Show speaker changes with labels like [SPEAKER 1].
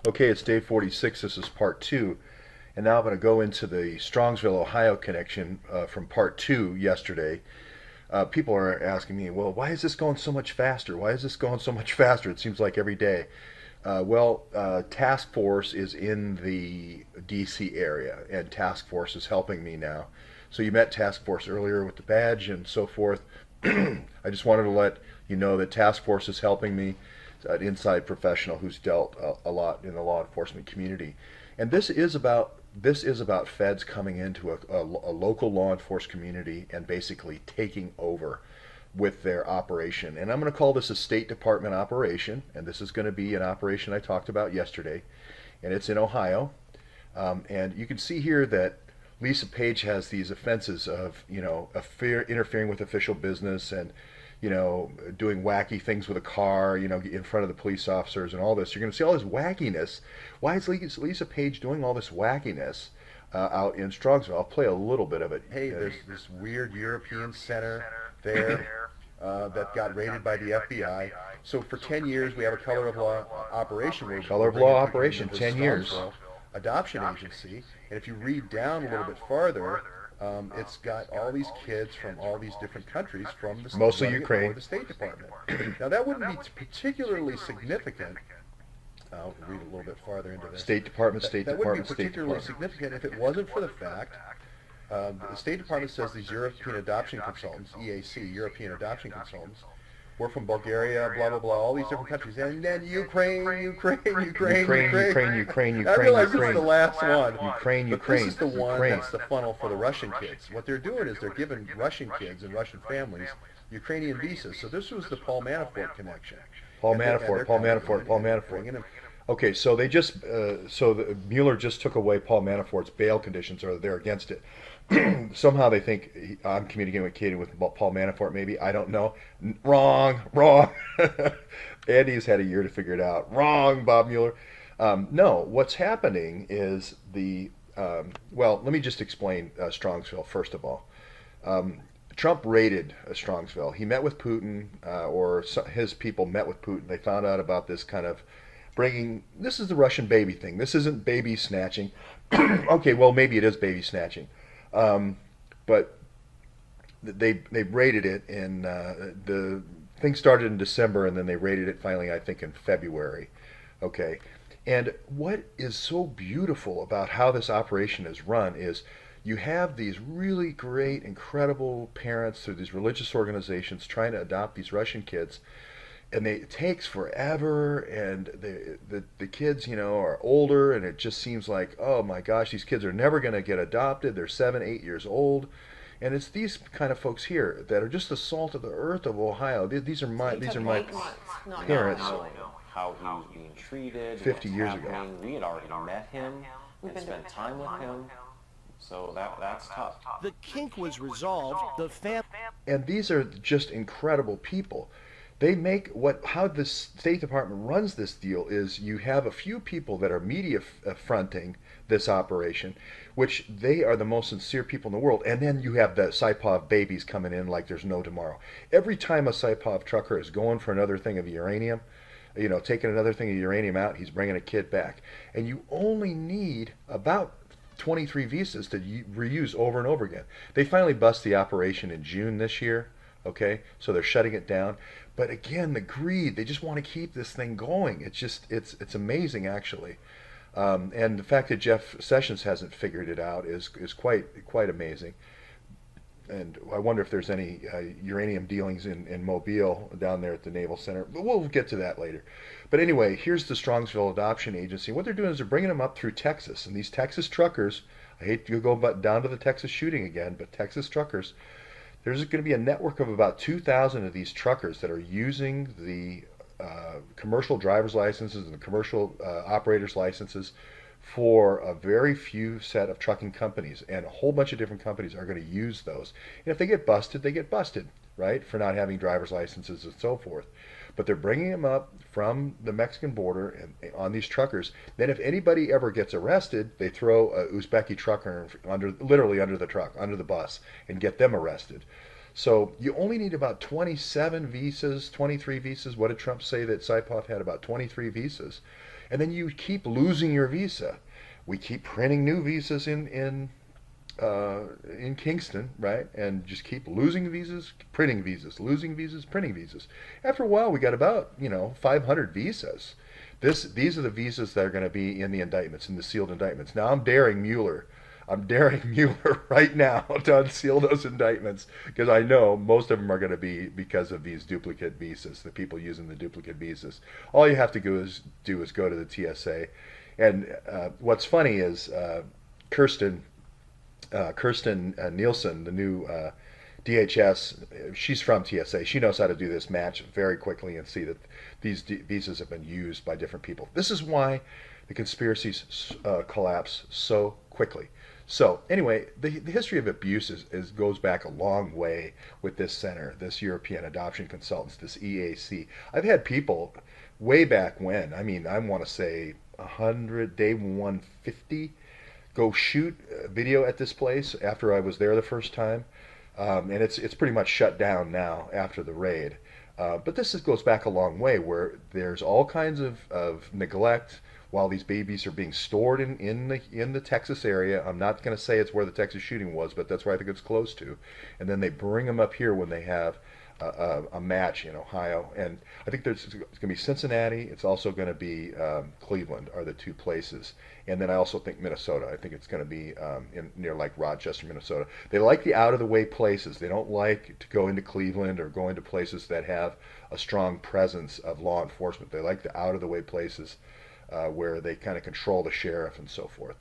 [SPEAKER 1] Okay, it's day 46. This is part two. And now I'm going to go into the Strongsville, Ohio connection from part two yesterday. People are asking me, well, why is this going so much faster? Why is this going so much faster? It seems like every day. Task Force is in the DC area, and Task Force is helping me now. So you met Task Force earlier with the badge and so forth. I just wanted to let you know that Task Force is helping me, an inside professional who's dealt a lot in the law enforcement community. And this is about feds coming into a local law enforcement community and basically taking over with their operation. And I'm going to call this a State Department operation, and this is going to be an operation I talked about yesterday, and it's in Ohio. And you can see here that Lisa Page has these offenses of, interfering with official business and, doing wacky things with a car, in front of the police officers and all this. You're going to see all this wackiness. Why is Lisa Page doing all this wackiness out in Strongsville? I'll play a little bit of it.
[SPEAKER 2] Hey, there's this weird European center there that got raided by the FBI. So for 10 years, we have a color of law operation.
[SPEAKER 1] Color of law operation, 10 years.
[SPEAKER 2] Adoption agency. And if you read down a little bit farther, it's got all these kids from all these different countries from the
[SPEAKER 1] mostly Ukraine.
[SPEAKER 2] The State Department. Now that wouldn't be particularly significant. I'll read a little bit farther into this.
[SPEAKER 1] State Department, State
[SPEAKER 2] that
[SPEAKER 1] Department,
[SPEAKER 2] wouldn't be
[SPEAKER 1] State
[SPEAKER 2] particularly
[SPEAKER 1] Department.
[SPEAKER 2] significant if it wasn't for the fact the State Department says these European adoption consultants, EAC, European adoption consultants, were from Bulgaria, blah, blah, blah, all these different countries. And then Ukraine.
[SPEAKER 1] Ukraine.
[SPEAKER 2] I realize this is the last one.
[SPEAKER 1] Ukraine.
[SPEAKER 2] But this is the one that's the funnel for the Russian kids. What they're doing is they're giving Russian kids and Russian families Ukrainian visas. So this was the Paul Manafort connection.
[SPEAKER 1] Paul Manafort. Okay, so Mueller just took away Paul Manafort's bail conditions, or they're against it. Somehow they think I'm communicating with Paul Manafort, maybe. I don't know. Wrong. Andy's had a year to figure it out. Wrong, Bob Mueller. No, what's happening is let me just explain Strongsville, first of all. Trump raided Strongsville. He met with Putin, his people met with Putin. They found out about this kind of this is the Russian baby thing. This isn't baby snatching. Okay, well, maybe it is baby snatching. But they raided it, and the thing started in December, and then they raided it finally, I think, in February. Okay, and what is so beautiful about how this operation is run is you have these really great, incredible parents through these religious organizations trying to adopt these Russian kids, and it takes forever, and the kids, are older, and it just seems like, oh my gosh, these kids are never going to get adopted. They're 7, 8 years old, and it's these kind of folks here that are just the salt of the earth of Ohio. These are my parents.
[SPEAKER 3] How he was being treated.
[SPEAKER 1] 50 years ago.
[SPEAKER 3] We had already met him and spent time with him. So that's tough.
[SPEAKER 4] The kink was resolved.
[SPEAKER 1] And these are just incredible people. They make how the State Department runs this deal is you have a few people that are media fronting this operation, which they are the most sincere people in the world, and then you have the Saipov babies coming in like there's no tomorrow. Every time a Saipov trucker is going for another thing of uranium, taking another thing of uranium out, he's bringing a kid back, and you only need about 23 visas to reuse over and over again. They finally bust the operation in June this year. Okay, so they're shutting it down. But again, the greed, they just want to keep this thing going. It's amazing, actually. And the fact that Jeff Sessions hasn't figured it out is quite amazing. And I wonder if there's any uranium dealings in Mobile down there at the Naval Center. But we'll get to that later. But anyway, here's the Strongsville Adoption Agency. What they're doing is they're bringing them up through Texas. And these Texas truckers, I hate to go down to the Texas shooting again, but Texas truckers, there's going to be a network of about 2,000 of these truckers that are using the commercial driver's licenses and the commercial operators licenses for a very few set of trucking companies, and a whole bunch of different companies are going to use those. And if they get busted, they get busted, right, for not having driver's licenses and so forth. But they're bringing them up from the Mexican border and on these truckers. Then if anybody ever gets arrested, they throw a Uzbeki trucker literally under the truck, under the bus, and get them arrested. So you only need about 27 visas, 23 visas. What did Trump say that Saipov had? About 23 visas. And then you keep losing your visa. We keep printing new visas in Kingston, right? And just keep losing visas, printing visas, losing visas, printing visas. After a while, we got about 500 visas. These are the visas that are going to be in the indictments, in the sealed indictments. Now I'm daring Mueller. I'm daring Mueller right now to unseal those indictments because I know most of them are going to be because of these duplicate visas, the people using the duplicate visas. All you have to do is go to the TSA. And what's funny is Kirsten Nielsen, the new DHS, she's from TSA. She knows how to do this match very quickly and see that these visas have been used by different people. This is why the conspiracies collapse so quickly. So anyway, the history of abuse goes back a long way with this center, this European Adoption Consultants, this EAC. I've had people way back when, I mean, I want to say 100, day 150, go shoot video at this place after I was there the first time. And it's pretty much shut down now after the raid. But this goes back a long way where there's all kinds of neglect while these babies are being stored in the Texas area. I'm not going to say it's where the Texas shooting was, but that's where I think it's close to. And then they bring them up here when they have a match in Ohio. And I think it's going to be Cincinnati. It's also going to be Cleveland are the two places. And then I also think Minnesota. I think it's going to be near like Rochester, Minnesota. They like the out-of-the-way places. They don't like to go into Cleveland or go into places that have a strong presence of law enforcement. They like the out-of-the-way places where they kind of control the sheriff and so forth.